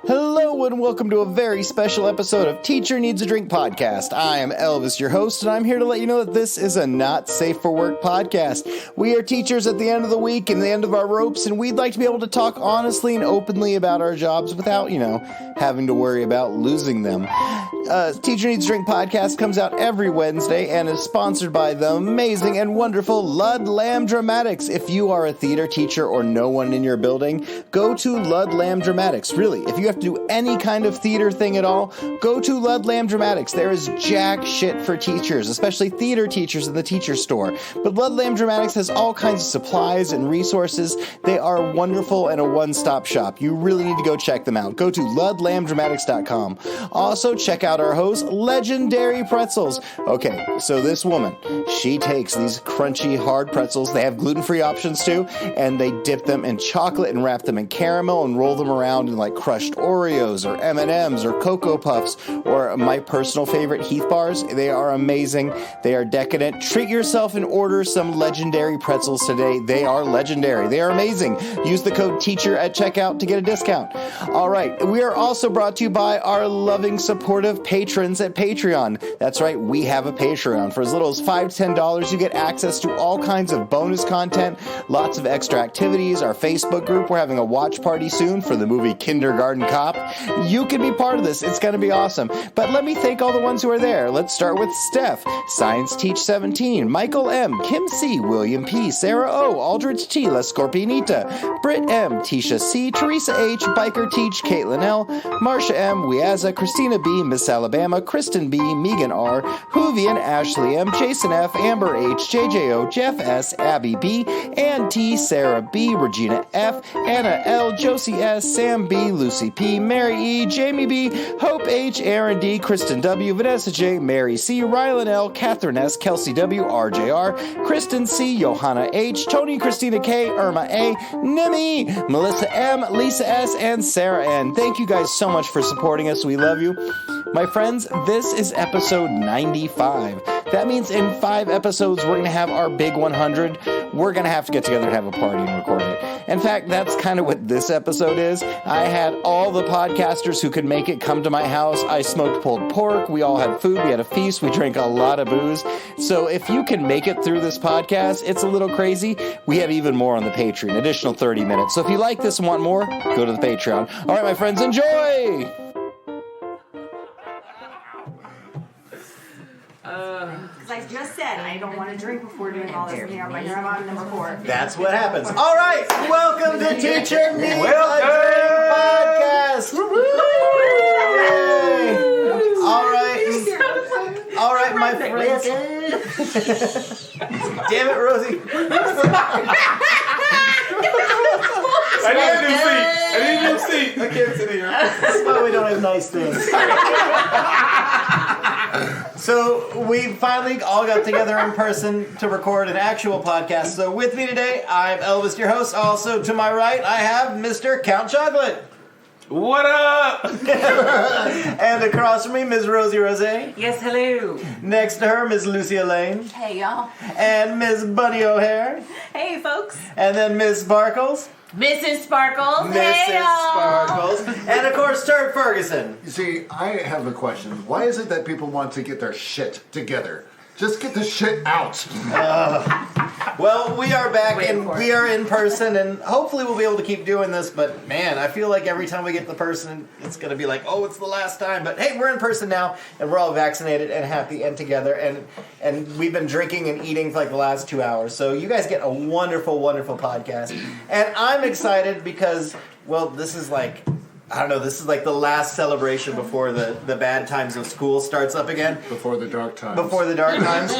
Hello and welcome to a very special episode of Teacher Needs a Drink podcast. I am Elvis, your host, and I'm here to let you know that this is a not safe for work podcast. We are teachers at the end of the week and the end of our ropes, and we'd like to be able to talk honestly and openly about our jobs without, having to worry about losing them. Teacher Needs a Drink podcast comes out every Wednesday and is sponsored by the amazing and wonderful Ludlam Dramatics. If you are a theater teacher or no one in your building, go to Ludlam Dramatics. Really, if you have to do any kind of theater thing at all, go to Ludlam Dramatics. There is jack shit for teachers, especially theater teachers in the teacher store. But Ludlam Dramatics has all kinds of supplies and resources. They are wonderful and a one-stop shop. You really need to go check them out. Go to ludlamdramatics.com. Also, check out our host, Legendary Pretzels. Okay, so this woman, she takes these crunchy, hard pretzels. They have gluten-free options too, and they dip them in chocolate and wrap them in caramel and roll them around in like crushed Oreos or M&Ms or Cocoa Puffs or my personal favorite, Heath Bars. They are amazing. They are decadent. Treat yourself and order some Legendary Pretzels today. They are legendary. They are amazing. Use the code TEACHER at checkout to get a discount. All right, we are also brought to you by our loving, supportive patrons at Patreon. That's right, we have a Patreon. For as little as $5 to $10, you get access to all kinds of bonus content, lots of extra activities, our Facebook group. We're having a watch party soon for the movie Kindergarten Cop. You can be part of this. It's going to be awesome. But let me thank all the ones who are there. Let's start with Steph, Science Teach 17, Michael M, Kim C, William P, Sarah O, Aldrich T, La Scorpionita, Britt M, Tisha C, Teresa H, Biker Teach, Caitlin L, Marsha M, Wiaza, Christina B, Miss Alabama, Kristen B, Megan R, Hoovian, Ashley M, Jason F, Amber H, JJO, Jeff S, Abby B, Ann T, Sarah B, Regina F, Anna L, Josie S, Sam B, Lucy P, Mary E, Jamie B, Hope H, Aaron D, Kristen W, Vanessa J, Mary C, Rylan L, Catherine S, Kelsey W, RJR, Kristen C, Johanna H, Tony Christina K, Irma A, Nimi, Melissa M, Lisa S, and Sarah N. Thank you guys so much for supporting us. We love you. My friends, this is episode 95. That means in 5 episodes, we're going to have our big 100. We're going to have to get together and have a party and record it. In fact, that's kind of what this episode is. I had all the podcasters who could make it come to my house. I smoked pulled pork. We all had food. We had a feast. We drank a lot of booze. So if you can make it through this podcast, it's a little crazy. We have even more on the Patreon, additional 30 minutes. So if you like this and want more, go to the Patreon. All right, my friends, enjoy! Because I just said I don't want to drink before doing all this. I'm on number 4. That's what happens. All right, welcome to Teacher Needs a Drink podcast. All right, my friends. Damn it, Rosie. I need a new seat. I can't sit here. That's why we don't have nice things. So we finally all got together in person to record an actual podcast. So with me today, I'm Elvis, your host. Also to my right, I have Mr. Count Chocolate. What up? And across from me, Ms. Rosie Rose. Yes, hello. Next to her, Ms. Lucille Lane. Hey, y'all. And Ms. Bunny O'Hare. Hey, folks. And then Ms. Sparkles. Mrs. Sparkles. Mrs. Hey, y'all. Sparkles. And of course, Turd Ferguson. You see, I have a question. Why is it that people want to get their shit together? Just get the shit out. Well, we are back and we are in person, and hopefully we'll be able to keep doing this, but man, I feel like every time we get the person, it's going to be like, oh, it's the last time. But hey, we're in person now, and we're all vaccinated and happy and together, and we've been drinking and eating for like the last 2 hours. So you guys get a wonderful, wonderful podcast. And I'm excited because, well, this is like... I don't know, this is like the last celebration before the bad times of school starts up again. Before the dark times. Before the dark times.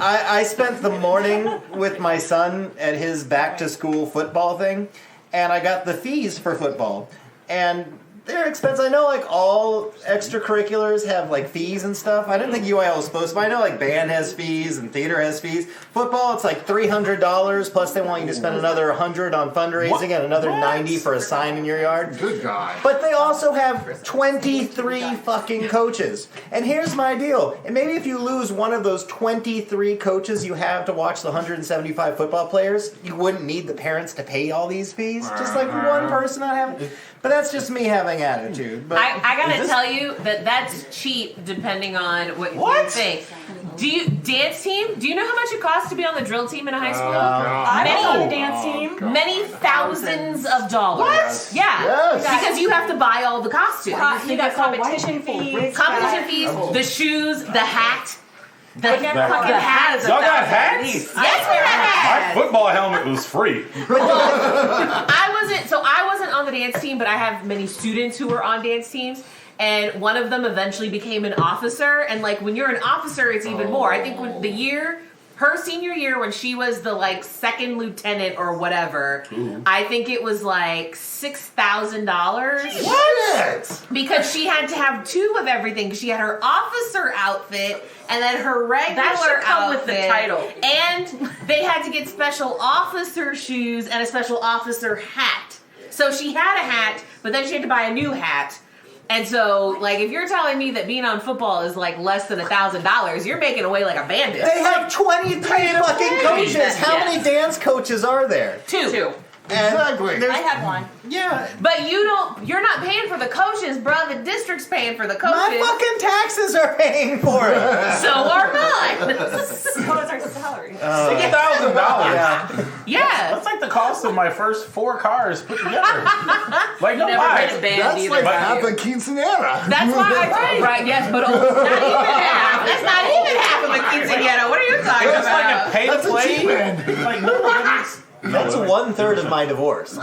I spent the morning with my son at his back-to-school football thing, and I got the fees for football. And they're expensive. I know, like, all extracurriculars have, like, fees and stuff. I didn't think UIL was supposed to, but I know, like, band has fees and theater has fees. Football, it's like $300, plus they want you to spend another $100 on fundraising and another $90 for a sign in your yard. Good guy. But they also have 23 fucking coaches. And here's my deal. And maybe if you lose one of those 23 coaches you have to watch the 175 football players, you wouldn't need the parents to pay all these fees. Just like one person not having... But that's just me having attitude. But I gotta tell you that's cheap depending on what you think. Do you dance team? Do you know how much it costs to be on the drill team in a high school? I'm on the dance team. Many thousands of dollars. What? Yeah. Yes. Because you have to buy all the costumes. You got competition fees. Competition fees, the shoes, the hat. The fucking hat is Y'all got hats? Yes, we have hats. My football helmet was free. I wasn't on the dance team, but I have many students who were on dance teams. And one of them eventually became an officer. And like when you're an officer, it's even more. I think when her senior year, when she was the like second lieutenant or whatever, I think it was like $6,000. What? Because she had to have two of everything. She had her officer outfit and then her regular That should come outfit. with the title. And they had to get special officer shoes and a special officer hat. So she had a hat, but then she had to buy a new hat. And so, like, if you're telling me that being on football is like less than $1,000, you're making away like a bandit. They have 23 fucking coaches. How many dance coaches are there? Two. Exactly. I had one. Yeah. But you're not paying for the coaches, bro. The district's paying for the coaches. My fucking taxes are paying for it. So are mine. What was our salary? $6,000. Yeah. That's like the cost of my first 4 cars put together. Like, no Never lie. been a band That's either. like But- half a quinceanera. That's why I right. Yes, but not even half. That's not even half of a quinceañera. What are you talking It's like about? a pay to That's a play. cheap band. Like, no, That's 1/3 of my divorce.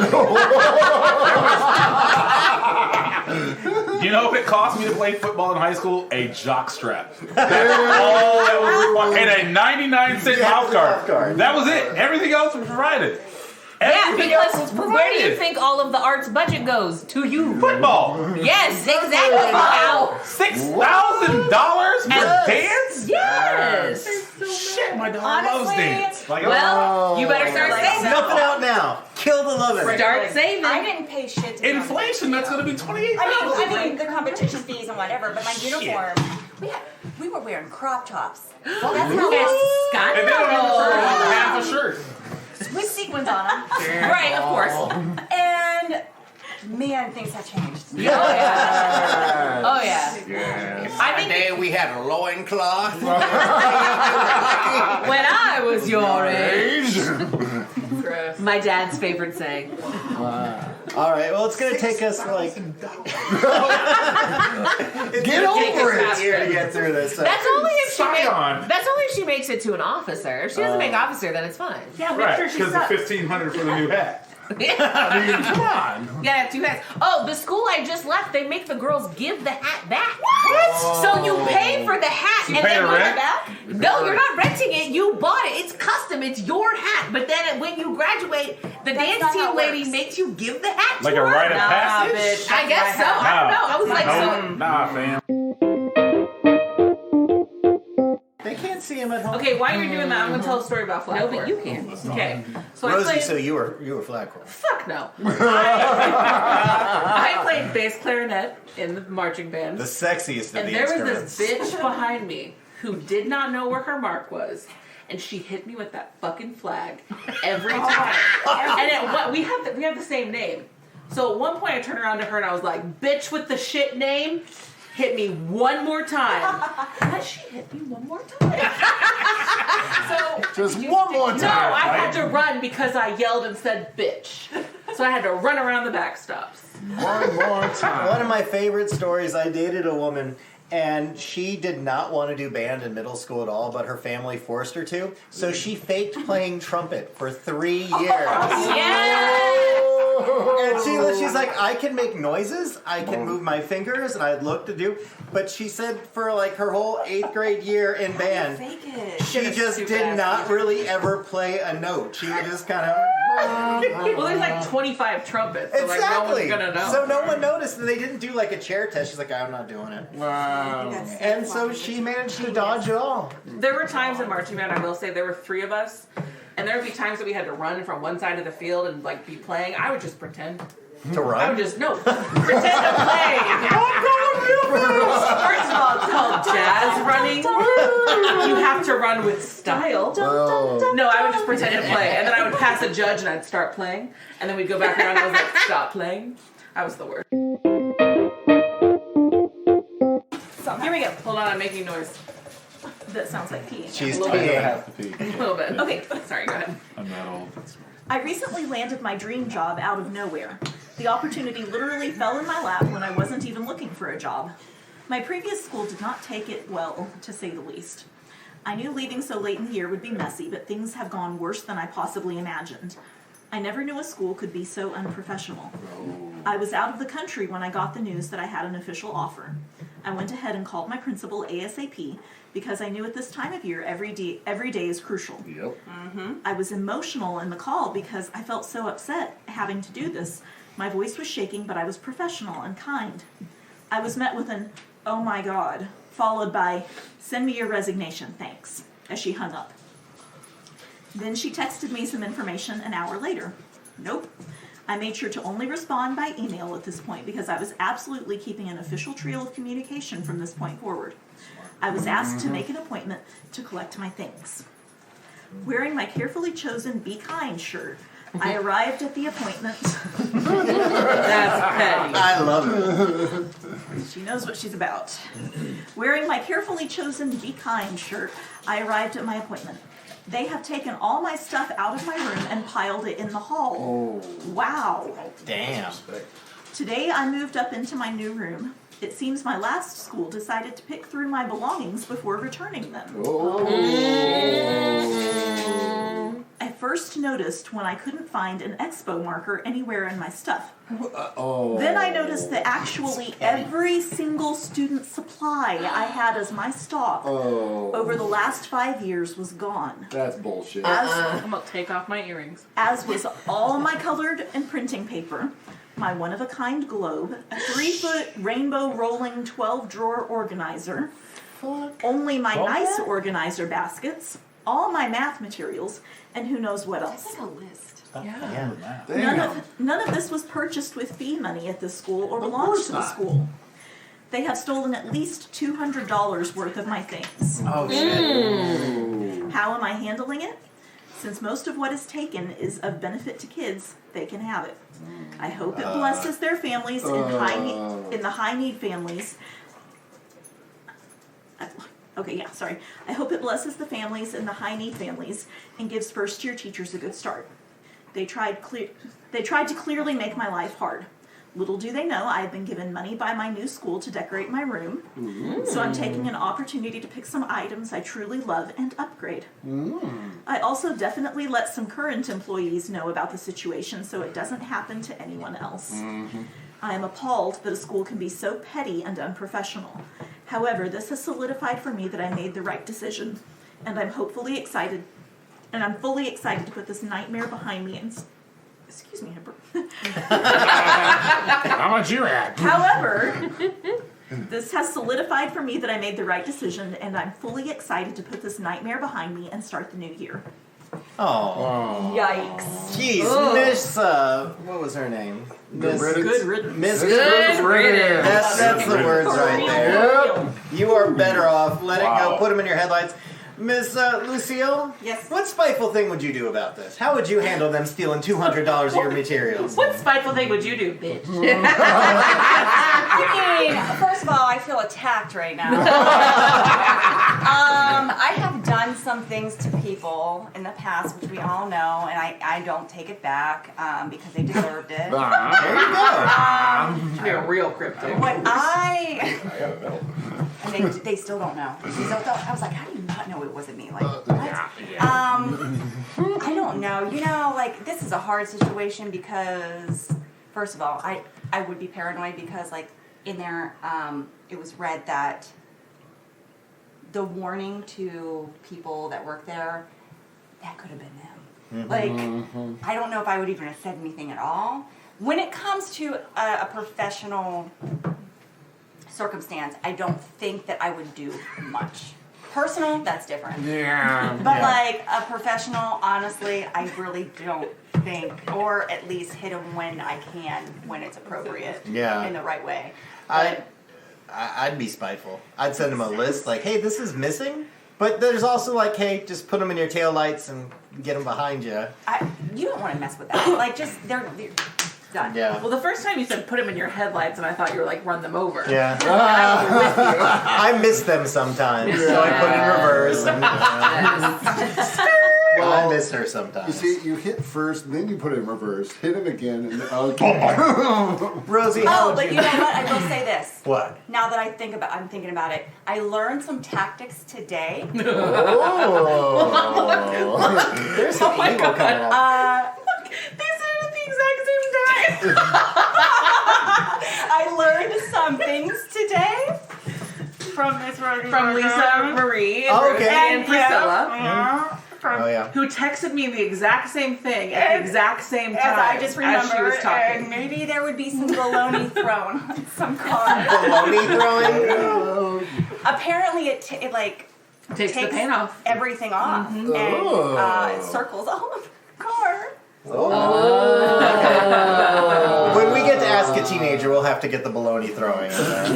you know what it cost me to play football in high school? A jock strap. That's all that was required. And a 99-cent mouth guard. That was it. Everything else was provided. Yeah, Everything else because was where do you provided. think all of the arts budget goes? To you. Football. Yes, exactly. Wow. $6,000 for dance? Yes. Shit, my dog loves dance. Like, Well, you better start saving. Snuff it out now. Kill the loving. Start saving. I didn't pay shit to be on the inflation, that's going to be $28,000. I mean the competition fees and whatever, but my uniform, we were wearing crop tops. That's how And they don't even earn half a shirt. with sequins on them. Right, of course. And man, things have changed. Oh yeah. Oh yeah. I think we had a loincloth. when I was your age. My dad's favorite saying. All right, well, it's going to take us like... Get over it. ...year to get through this. That's only if she Scion. that's only if she makes it to an officer. If she doesn't make officer, then it's fine. Yeah, make Right, sure she because the sucks. $1,500 for the new hat. Come on. You gotta have 2 hats. Oh, the school I just left, they make the girls give the hat back. What? So you pay for the hat and pay then the when rent? back? No, you're not renting it. You bought it. It's custom. It's your hat. But then when you graduate, the dance not how team it lady works. makes you give the hat Like to a her. rite of Nah, passage? bitch. I guess so. I don't know. I was like, so. Nah, fam. They can't see him at home. Okay, while you're doing that, I'm gonna tell a story about flat No, court. but you can. Okay, so Rosie, I played. so you were flat court. Fuck no. I played bass clarinet in the marching band, The sexiest of and the there was instruments. this bitch behind me who did not know where her mark was, and she hit me with that fucking flag every time. And we have the same name. So at one point, I turned around to her and I was like, "Bitch with the shit name." Hit me one more time. And she hit me one more time. Just one more No, time. I had to run because I yelled and said bitch. So I had to run around the backstops. One more time. One of my favorite stories, I dated a woman, and she did not want to do band in middle school at all, but her family forced her to. So she faked playing trumpet for 3 years. Yeah. And she's like, I can make noises, I can move my fingers, and I'd look to do. But she said for like her whole 8th grade year in band, Fake it. she just did not really ever play a note. She would just kind of... Well, there's like 25 trumpets, so like no one's gonna know. So no one noticed, and they didn't do like a chair test. She's like, I'm not doing it. Wow. And so she managed to dodge it all. There were times in marching band, I will say, there were 3 of us, and there would be times that we had to run from one side of the field and like be playing. I would just pretend. To run? I would just pretend to play. First of all, it's called jazz running. You have to run with style. Oh. No, I would just pretend to play, and then I would pass a judge and I'd start playing, and then we'd go back around and I was like, stop playing. I was the worst. So here we go. Hold on, I'm making noise. That sounds like pee. She's A little bit. I peeing. have to pee. A little bit. Okay. Sorry, go ahead. I'm not old. I recently landed my dream job out of nowhere. The opportunity literally fell in my lap when I wasn't even looking for a job. My previous school did not take it well, to say the least. I knew leaving so late in the year would be messy, but things have gone worse than I possibly imagined. I never knew a school could be so unprofessional. I was out of the country when I got the news that I had an official offer. I went ahead and called my principal ASAP because I knew at this time of year every day is crucial. Yep. I was emotional in the call because I felt so upset having to do this. My voice was shaking, but I was professional and kind. I was met with an, "Oh my God," followed by, "Send me your resignation, thanks," as she hung up. Then she texted me some information an hour later. Nope. I made sure to only respond by email at this point because I was absolutely keeping an official trail of communication from this point forward. I was asked to make an appointment to collect my things. Wearing my carefully chosen "Be Kind" shirt, I arrived at the appointment. That's petty. I love it. She knows what she's about. Wearing my carefully chosen "Be Kind" shirt, I arrived at my appointment. They have taken all my stuff out of my room and piled it in the hall. Oh. Wow. Damn. Today I moved up into my new room. It seems my last school decided to pick through my belongings before returning them. Oh. I first noticed when I couldn't find an expo marker anywhere in my stuff. Oh. Then I noticed that actually every single student supply I had as my stock Oh. over the last 5 years was gone. That's bullshit. I'm gonna take off my earrings. As was all my colored and printing paper, my one-of-a-kind globe, a 3-foot rainbow rolling 12-drawer organizer, only my nice organizer baskets, all my math materials, and who knows what else. That's like a list. Yeah. Damn. None of this was purchased with fee money at this school or belongs course to the not. school. They have stolen at least $200 worth of my things. Oh, shit. How am I handling it? Since most of what is taken is of benefit to kids, they can have it. I hope it blesses their families in the high need families. I hope it blesses the families in the high need families and gives first year teachers a good start. They tried to clearly make my life hard. Little do they know I have been given money by my new school to decorate my room. So I'm taking an opportunity to pick some items I truly love and upgrade. I also definitely let some current employees know about the situation so it doesn't happen to anyone else. I am appalled that a school can be so petty and unprofessional. However, this has solidified for me that I made the right decision, and I'm fully excited to put this nightmare behind me and excuse me, How much you at? However, this has solidified for me that I made the right decision, and I'm fully excited to put this nightmare behind me and start the new year. Oh. Yikes. Jeez, Miss, what was her name? Miss Good riddance. Miss Good riddance. That's the words right there. You are better off. Let it go. Put them in your headlights. Miss Lucille? Yes. What spiteful thing would you do about this? How would you handle them stealing $200 of your materials? What spiteful thing would you do, bitch? I mean, first of all, I feel attacked right now. I have done some things to people in the past, which we all know, and I don't take it back because they deserved it. There you go. You're real cryptic. What and they still don't know. I was like, how do you not know it wasn't me? Like, what? I don't know. You know, like, this is a hard situation because, first of all, I would be paranoid because, like, in there, it was read that the warning to people that work there, that could have been them. Like, I don't know if I would even have said anything at all. When it comes to a professional circumstance, I don't think that I would do much. Personal, that's different. Yeah. But like a professional, honestly, I really don't think, or at least hit them when I can, when it's appropriate. Yeah. In the right way. I'd be spiteful. I'd send them a list like, hey, this is missing. But there's also like, hey, just put them in your taillights and get them behind you. You don't want to mess with that. Like, just, they're done. Yeah. Well, the first time you said put them in your headlights, and I thought you were like run them over. Yeah. And I was with you. I miss them sometimes, so I put it in reverse. And, well, I miss her sometimes. You see, you hit first, then you put it in reverse, hit it again, and okay. Rosie, how would but you know what? I will say this. What? Now that I'm thinking about it, I learned some tactics today. Oh. There's some evil coming up. They said it at the exact same time. I learned some things today from Miss Rosie. From Lisa Marie and, Oh, okay. Rosie and Priscilla. Oh, yeah. Who texted me the exact same thing at the exact same time As I just remember, as she was talking. and maybe there would be some baloney thrown on some cars. Baloney throwing? Apparently, it like Takes the paint off. everything off, and it circles all of the car. When we get to Ask a Teenager, we'll have to get the baloney throwing in there.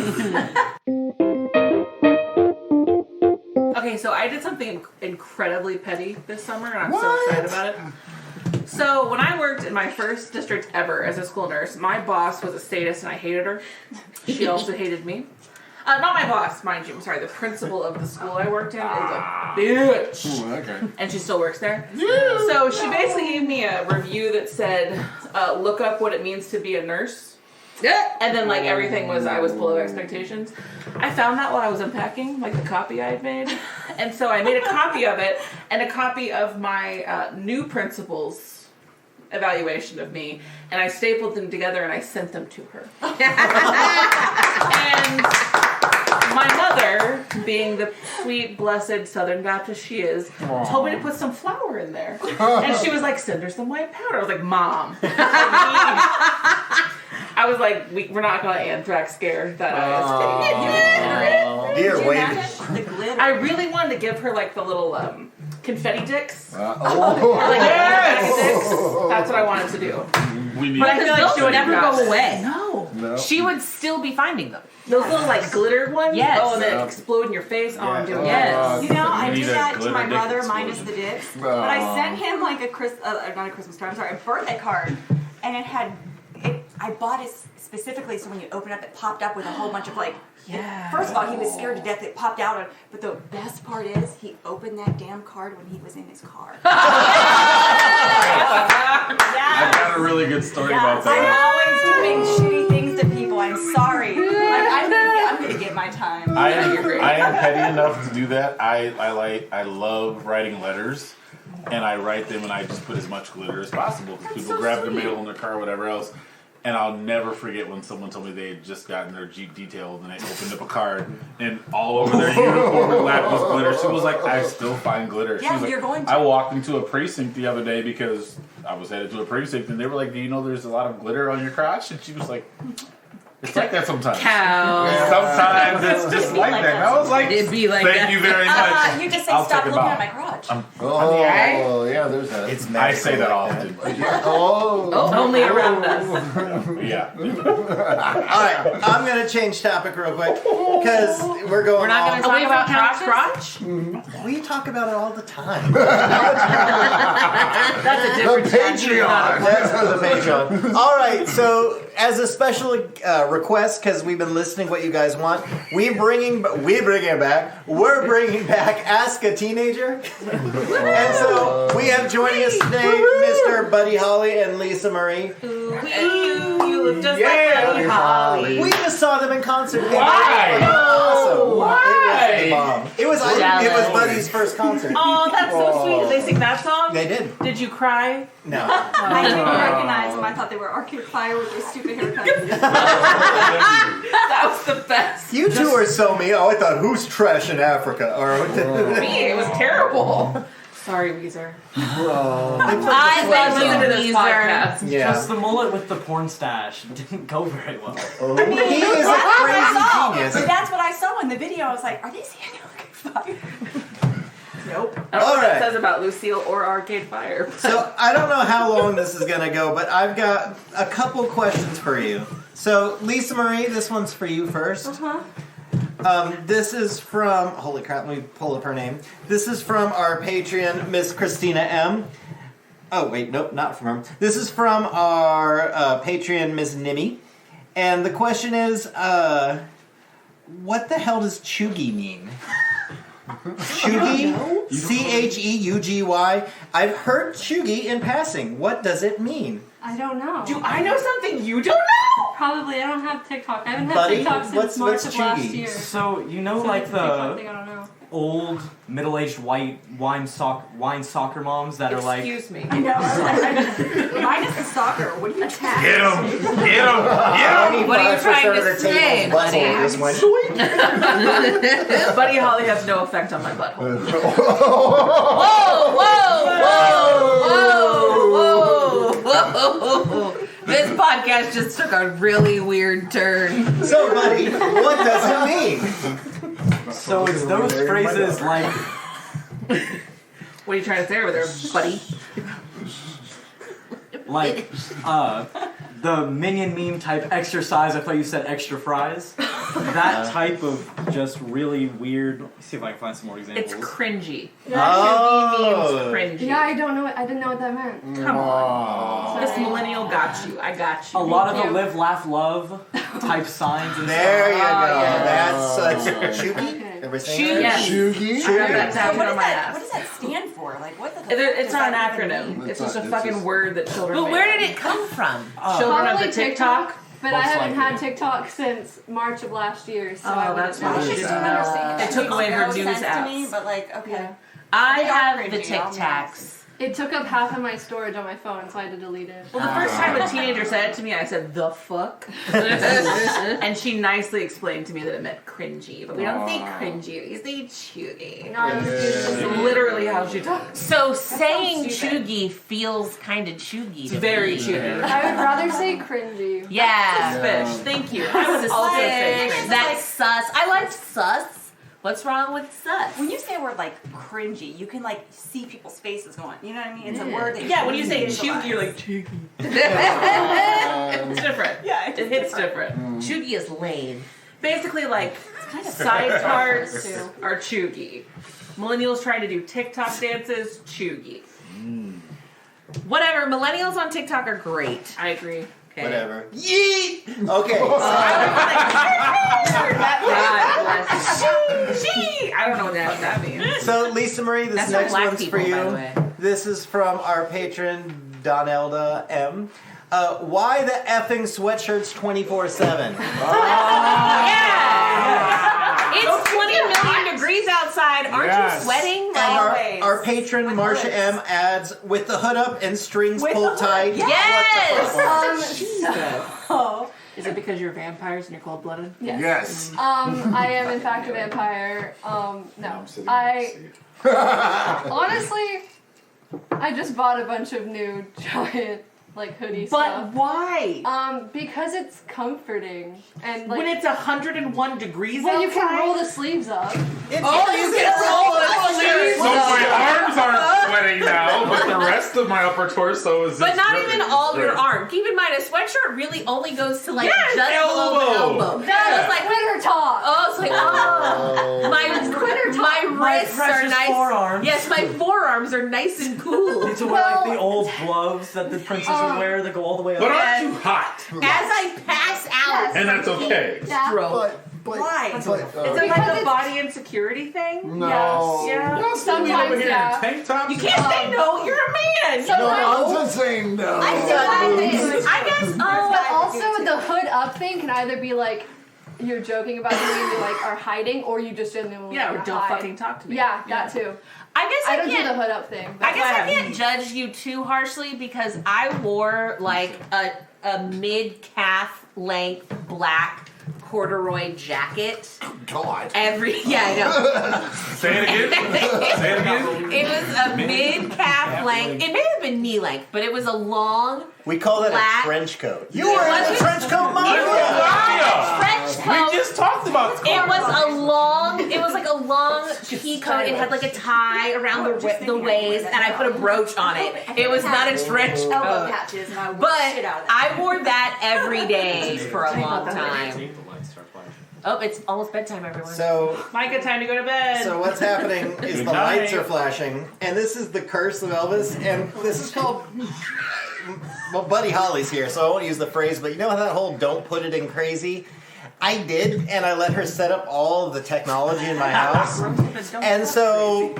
Okay, so I did something incredibly petty this summer, and I'm so excited about it. So when I worked in my first district ever as a school nurse, my boss was a sadist, and I hated her. She also hated me. Not my boss, mind you. I'm sorry. The principal of the school I worked in is a bitch. Ooh, okay. And she still works there. So she basically gave me a review that said, look up what it means to be a nurse. And then, like, everything was, I was below expectations. I found that while I was unpacking, like, the copy I had made. And so I made a copy of it and a copy of my new principal's evaluation of me. And I stapled them together and I sent them to her. And my mother, being the sweet, blessed Southern Baptist she is, told me to put some flour in there. And she was like, send her some white powder. I was like, Mom. I was like, we're not going to anthrax scare that Dear Did you wait. imagine the glitter? I really wanted to give her like the little confetti dicks. Like Yes! confetti dicks. That's what I wanted to do. We need. But I feel like Those she would would never go away. No. No. She would still be finding them. Those little like glittered ones? Yes. Oh, and then explode in your face? Oh, I'm doing Yes. You know, I We did need a that to glitter my dick brother explosion. minus the dicks. But I sent him like not a Christmas card, I'm sorry, a birthday card. And I bought it specifically so when you open up, it popped up with a whole bunch of like, first of all, he was scared to death it popped out. But the best part is he opened that damn card when he was in his car. I've got a really good story about I'm that. always doing shitty things to people. I'm sorry. Like, I'm gonna get my time. I am petty enough to do that. I love writing letters, and I write them and I just put as much glitter as possible because people grab their mail in their car or whatever else. And I'll never forget when someone told me they had just gotten their Jeep detailed and they opened up a card and all over their uniform and lap was glitter. She was like, I still find glitter. She Yeah, was like, you're going to. I walked into a precinct the other day because I was headed to a precinct and they were like, do you know there's a lot of glitter on your crotch? And she was like, it's like that sometimes. Cow. Sometimes it's just like that. And I was like, It'd be like thank that. you very much. You just say I'll stop take a looking bow. at my crotch. Oh, yeah, there's that. It's I magical say that like often. Only around us. Yeah. Alright, I'm going to change topic real quick because we're going We're not going to off. talk about crotch crotch? We talk about it all the time. That's a The different Patreon. That's for the Patreon. Alright, so as a special request, because we've been listening to what you guys want, we're bringing back Ask a Teenager. And so we have joining us today Mr. Buddy Holly and Lisa Marie. You look just Yeah, like Buddy Holly. We just saw them in concert. Why? Awesome. Why? It was the bomb. It was Buddy's first concert. Oh, that's so sweet. Did they sing that song? They did. Did you cry? No. I didn't recognize them. I thought they were Arcade Fire with their stupid haircuts. That was the best. You two are so mean. Oh, I thought, who's trash in Africa? Or Me, it was terrible. Sorry, Weezer. I love Listen to this you, Weezer. podcast. Yeah. Just the mullet with the porn stash didn't go very well. He is a crazy genius. That's what I saw in the video. I was like, are they seeing Arcade Fire? Nope. I don't know All what right. it says about Lucille or Arcade Fire. but- So I don't know how long this is gonna go, but I've got a couple questions for you. So Lisa Marie, this one's for you first. This is from, holy crap, let me pull up her name. This is from our Patreon, Miss Christina M. Oh wait, nope, not from her. This is from our Patreon, Miss Nimmy. And the question is, what the hell does chuggy mean? Chuggy? Cheugy? I've heard chuggy in passing. What does it mean? I don't know. Do I know something you don't know? Probably. I don't have TikTok. I haven't had Buddy, TikTok since what's March of last chuggy? year. So you know, So like it's a TikTok the thing, I don't know. old middle-aged white wine soccer moms that are like. Excuse me. I know. Mine is the soccer. What are you attacking? Get him! Get him! What are you trying to say, buddy? Buddy Holly has no effect on my butthole. Whoa! This podcast just took a really weird turn. So, buddy, what does it mean? So it's those phrases like. What are you trying to say over there, buddy? Like, the Minion meme type exercise. I thought you said extra fries. That type of just really weird. Let's see if I can find some more examples. It's cringy. Oh. Means cringy. Yeah, I don't know. I didn't know what that meant. Come on. This Sorry. millennial got you. I got you. a lot of Thank the you. live, laugh, love type signs and There you go. yeah. That's chuggy. Okay. Everything. Chuggy. Yes. Chuggy? I have that So tattooed what on does my that? ass. What does that stand for? Like what the? It's does not an that even acronym. mean? It's It's just a not- fucking it's word that children But make. where did it come from? Children of Probably the TikTok? But Most I haven't had likely. TikTok since March of last year, so Oh, I that's wouldn't why know. she I just didn't don't understand. It took away her makes no news sense to me, apps. but like okay. Yeah. I They are have the cringy, Tic I'll be Tacs. It took up half of my storage on my phone, so I had to delete it. Well, the first time a teenager said it to me, I said, "The fuck?" And she nicely explained to me that it meant cringy, but we don't say cringy, we say chuggy. No, I'm It's literally how she talks. So saying stupid. chuggy feels kind of chuggy. It's to very me. chuggy. I would rather say cringy. Yeah. Fish. Thank you. I would also say Suspicious. cringy. That's sus. I like sus. What's wrong with sus? When you say a word like cringy, you can like see people's faces going. You know what I mean? It's a word that Yeah, when you say visualize. chuggy, you're like chuggy. It's different. Yeah, It hits different. Chuggy is lame. Basically, like kind of side parts too. are chuggy. Millennials trying to do TikTok dances, chuggy. Whatever. Millennials on TikTok are great. I agree. Okay. Whatever. Yeet! Okay. God bless you. Chee! I don't know what that means. So, Lisa Marie, this That's for next black one's people, for you. by the way. This is from our patron, Donelda M. Why the effing sweatshirts 24/7? It's 20 million degrees outside. Aren't Yes. you sweating? And Like, our patron, With Marsha hoods. M, adds, with the hood up and strings With pulled the hood, tight. yes! Oh. Is it because you're vampires and you're cold blooded? Yes. Yes. I am in fact a vampire. No. I'm sitting I in the seat. honestly, I just bought a bunch of new giant like hoodie But stuff. why? Because it's comforting and like When it's 101 degrees well, outside? you can roll the sleeves up. Oh, you can roll the So my arms aren't sweating now, but the rest of my upper torso is. But just not dripping. even all your Great. arm. Keep in mind, a sweatshirt really only goes to like Yes, just below the elbow. elbow. Yeah. It's like, Winter top. oh, it's like, oh, my wrists are precious nice. forearms. Yes, my forearms are nice and cool. Need to wear like Well, the old gloves that the princess would wear that go all the way up. But aren't you hot? As I pass out, And that's okay. Yeah. stroke. But, Why? but, Is it Because like a it's- body insecurity thing? no. Yeah. We over Sometimes, here yeah. in tank tops. You can't say no, you're a man! No, I'm just saying no. I guess, But also the hood up thing can either be like you're joking about something and you like are hiding, or you just genuinely Yeah, or want to don't hide. fucking talk to me. Yeah, that too. I guess I I don't do the can't. hood up thing. I But guess why I I have can't heat. judge you too harshly because I wore like a mid calf length black corduroy jacket. God. I know. Say it again. Say it again. It was a mid-calf length. It may have been knee length, but it was a long. We call that black- a trench coat. You were in a trench coat, Mom. It was a trench coat. We just talked about It was like a long pea coat. It had like a tie around the waist, and I put a brooch on it. It was not a trench elbow coat. patches, and I wore But shit out of that. I wore that every day for a long time. Oh, it's almost bedtime, everyone. So Micah, time to go to bed. So what's happening is Good the night. lights are flashing, and this is the curse of Elvis, and this is called. Well, Buddy Holly's here, so I won't use the phrase, but you know that whole "don't put it in crazy." I did, and I let her set up all of the technology in my house, and so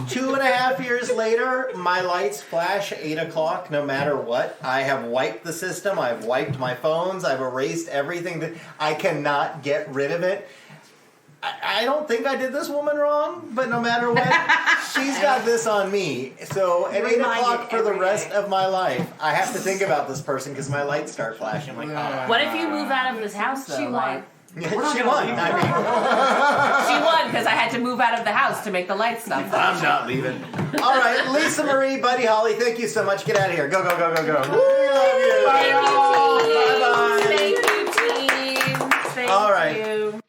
2.5 years later, my lights flash at 8 o'clock no matter what. I have wiped the system. I've wiped my phones. I've erased everything. I cannot get rid of it. I don't think I did this woman wrong, but no matter what, she's got this on me. So at 8 o'clock for the rest of my life, I have to think about this person because my lights start flashing. I'm like, oh. What if you move out of this house, though? She won. She won. I mean, She won because I had to move out of the house to make the lights stop. I'm not leaving. All right, Lisa Marie, Buddy Holly, thank you so much. Get out of here. Go, go, go, go, go. We love you. Bye, y'all. Bye-bye. Thank you, team. Thank All right. you.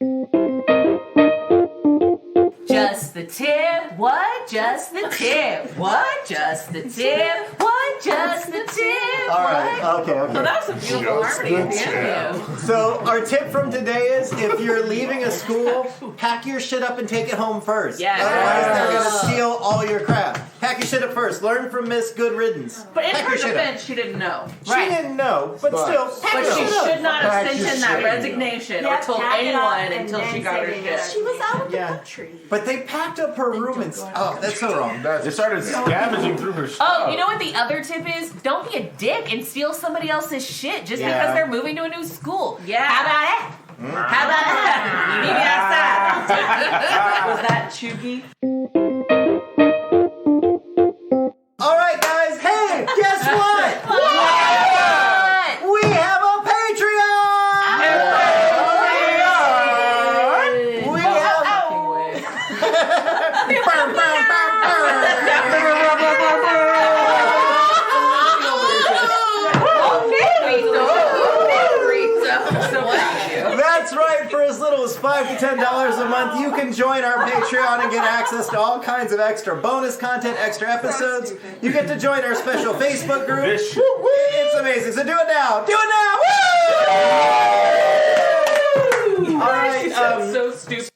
Just the tip. What? Just the tip. What? Just the tip. What? Just the tip. All right. Okay. So that was a beautiful harmony at the end of you. So our tip from today is if you're leaving a school, pack your shit up and take it home first. Yes. Otherwise, they're going to steal all your crap. Pack your shit up first. Learn from Miss Good Riddance. But in pack her your shit up. defense, she didn't know. She didn't know, but still, pack But your she shit up. should not have Pack sent your in that shit. resignation or Yeah, told pack it up anyone and until then she got her say shit. She was out of the Yeah. country. But they packed up her room and that's so wrong. They started scavenging through her stuff. Oh, you know what the other tip is? Don't be a dick and steal somebody else's shit just Yeah. because they're moving to a new school. Yeah. How about that? How about that? You need me outside. Was that Chugi? All right, guys. Hey, guess what? We have a Patreon. We have. That's right. For as little as $5 to $10 a month, you can join our Patreon and get access to all kinds of extra bonus content, extra episodes. You get to join our special Facebook group. It's amazing. So do it now. Do it now. Woo! All right. So stupid.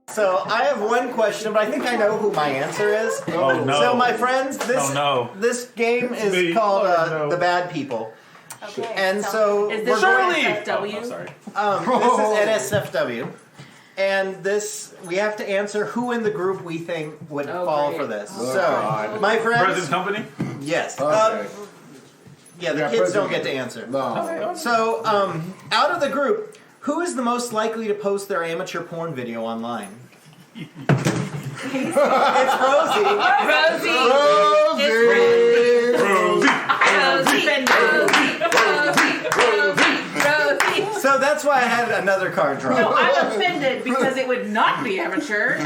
So I have one question, but I think I know who my answer is. Oh, no. So my friends, this game is Me. called Oh, no. The Bad People. Okay. And so Is we're this going, Shirley! SFW? Oh, sorry. this is NSFW. And this, we have to answer who in the group we think would fall great. for this. Oh, so, God. my friends, Present company? yes. Okay. Yeah, the Yeah, kids don't President. get to answer. No. So, out of the group, who is the most likely to post their amateur porn video online? It's Rosie. Rosie. So that's why I had another card drawn. No, I'm offended because it would not be amateur. Pro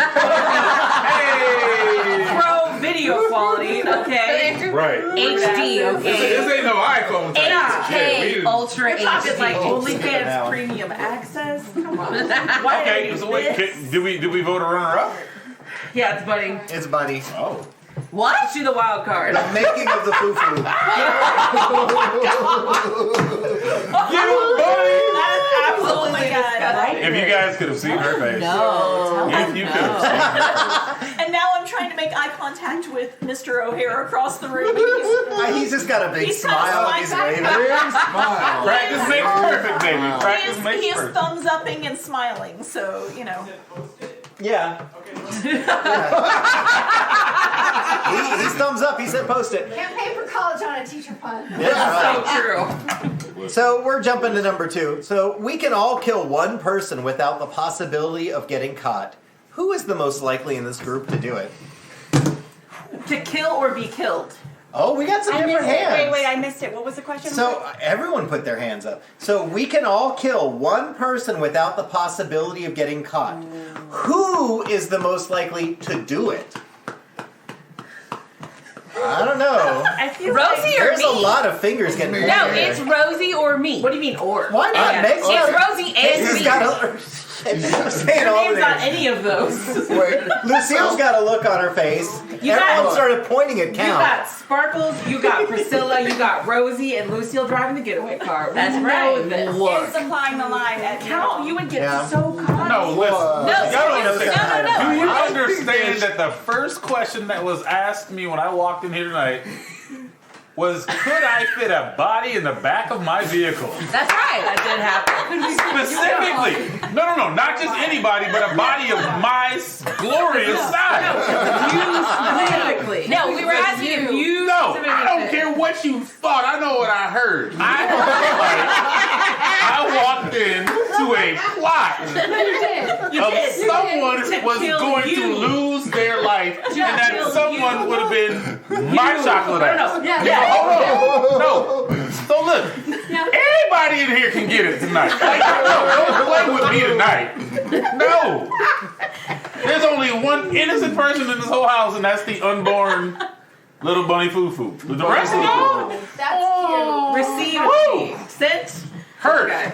video quality, okay? Right. HD, okay? This ain't no iPhone type shit. 8K Ultra You're talking HD. like now. OnlyFans premium access? Come on. Why Okay, so wait, did we vote a runner-up? Yeah, it's Buddy. It's Buddy. Oh. What? Let's do the wild card. The making of the foo-foo. Get him, buddy! That is absolutely disgusting. If you guys could have seen her face. No. If you could have seen her. And now I'm trying to make eye contact with Mr. O'Hare across the room. He's just got a big He's kind of smile. like He's that. waving. Smile. Practice makes perfect, baby. Practice He makes is perfect. thumbs upping and smiling, so, you know. Yeah. He's thumbs up. He said post it. Can't pay for college on a teacher fund. Yeah, So true. right. So we're jumping to number 2. So we can all kill one person without the possibility of getting caught. Who is the most likely in this group to do it? To kill or be killed. Oh, we got some I different missed it. hands. Wait, I missed it. What was the question? So everyone put their hands up. So we can all kill one person without the possibility of getting caught. Who is the most likely to do it? I don't know. I feel Rosie or There's me? a lot of fingers getting pointed. No, it's Rosie or me. What do you mean or? Why not? Yeah. Make It's Rosie and She's me. got a... Your name's not any of those. Wait, Lucille's got a look on her face. You Everyone got- started pointing at You Count. got Sparkles, you got Priscilla, you got Rosie, and Lucille driving the getaway car. That's We right. know this. Is supplying the line at Count, you would get Yeah. so caught. No, listen. No, Y'all don't understand. no. Do you understand that the first question that was asked me when I walked in here tonight was, could I fit a body in the back of my vehicle? That's right. That did happen. Specifically. No, not just anybody, but a body of my glorious size. You specifically. No, we were asking if you. No, I don't care what you thought. I know what I heard. I walked into a plot No, you did. of someone was kill going to you. lose their life, and that kill someone you. would have been my chocolate ass. Yeah. Hold on. No. So look, everybody in here can get it tonight. Like, no, don't play with me tonight. No. There's only one innocent person in this whole house, and that's the unborn little bunny foo-foo. The rest of them That's Receive. Woo. Sent. hurt. Okay.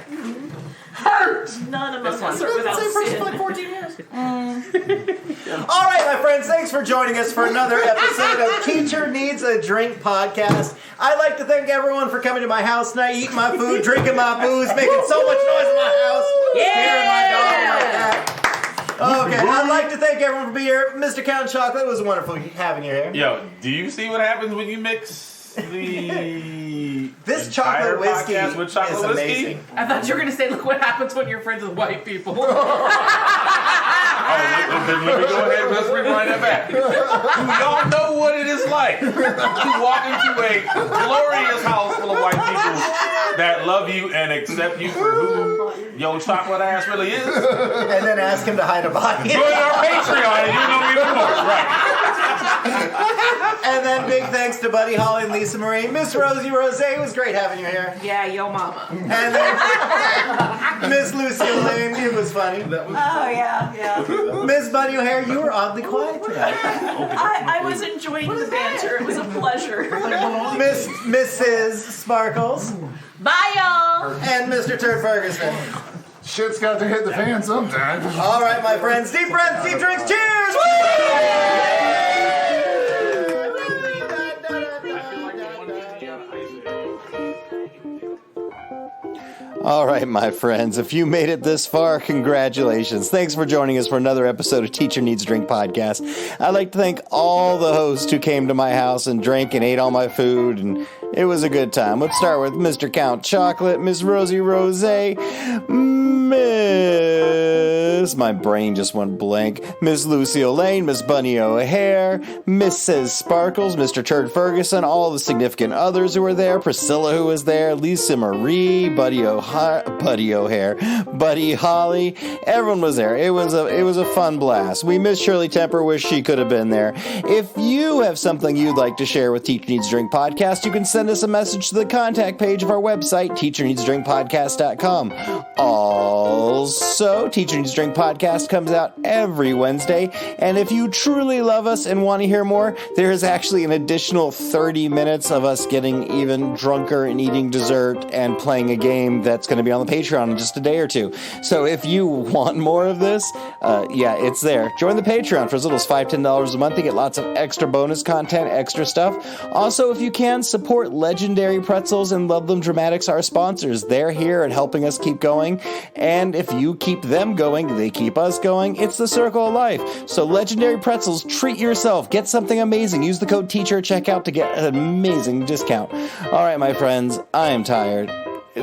Hurt. None of us are without sin. 14 years. All right, my friends, thanks for joining us for another episode of Teacher Needs a Drink podcast. I'd like to thank everyone for coming to my house tonight, eating my food, drinking my booze, making so much noise in my house, scaring my dog and my cat. Okay, I'd like to thank everyone for being here. Mr. Count Chocolate, it was wonderful having you here. Yo, do you see what happens when you mix the This chocolate entire whiskey podcast with chocolate is whiskey? amazing. I thought you were going to say, look what happens when you're friends with white people. Oh, then let me go ahead and let's rewind that back. Do y'all know what it is like to walk into a glorious house full of white people that love you and accept you for who your chocolate ass really is? And then ask him to hide a body. Join our Patreon and you know even more. Right. And then big thanks to Buddy Holly and Lisa Marie. Miss Rosie Rose, it was great having you here. Yeah, yo mama. And then Miss Lucille Lane, it was funny. Oh, yeah. Miss Bunny O'Hare, you were oddly quiet tonight. I was enjoying the banter. It was a pleasure. Mrs. Sparkles, Bye, y'all. and Mr. Turd Ferguson. shit's got to hit the fan sometime. All right, my friends, deep breaths, deep drinks, cheers! All right, my friends, if you made it this far, congratulations. Thanks for joining us for another episode of Teacher Needs a Drink podcast. I'd like to thank all the hosts who came to my house and drank and ate all my food, and it was a good time. Let's start with Mr. Count Chocolate, Miss Rosie Rose, Miss... My brain just went blank. Miss Lucille Lane, Miss Bunny O'Hare, Mrs. Sparkles, Mr. Turd Ferguson, all the significant others who were there, Priscilla who was there, Lisa Marie, Buddy O'Hare, Buddy Holly, everyone was there. It was a fun blast. We miss Shirley Temper, wish she could have been there. If you have something you'd like to share with Teacher Needs a Drink podcast, you can send us a message to the contact page of our website, teacherneedsdrinkpodcast.com. Also, Teacher Needs a Drink podcast comes out every Wednesday, and if you truly love us and want to hear more, there is actually an additional 30 minutes of us getting even drunker and eating dessert and playing a game that's going to be on the Patreon in just a day or two. So if you want more of this, it's there. Join the Patreon for as little as $5-10 a month to get lots of extra bonus content, extra stuff. Also, if you can, support Legendary Pretzels and Love Them Dramatics, our sponsors. They're here and helping us keep going, and if you keep them going, they keep us going. It's the circle of life. So Legendary Pretzels, treat yourself. Get something amazing. Use the code TEACHER at checkout to get an amazing discount. All right, my friends, I am tired.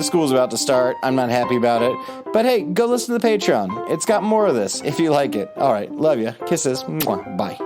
School's about to start. I'm not happy about it. But hey, go listen to the Patreon. It's got more of this if you like it. All right, love you. Kisses. Mwah. Bye.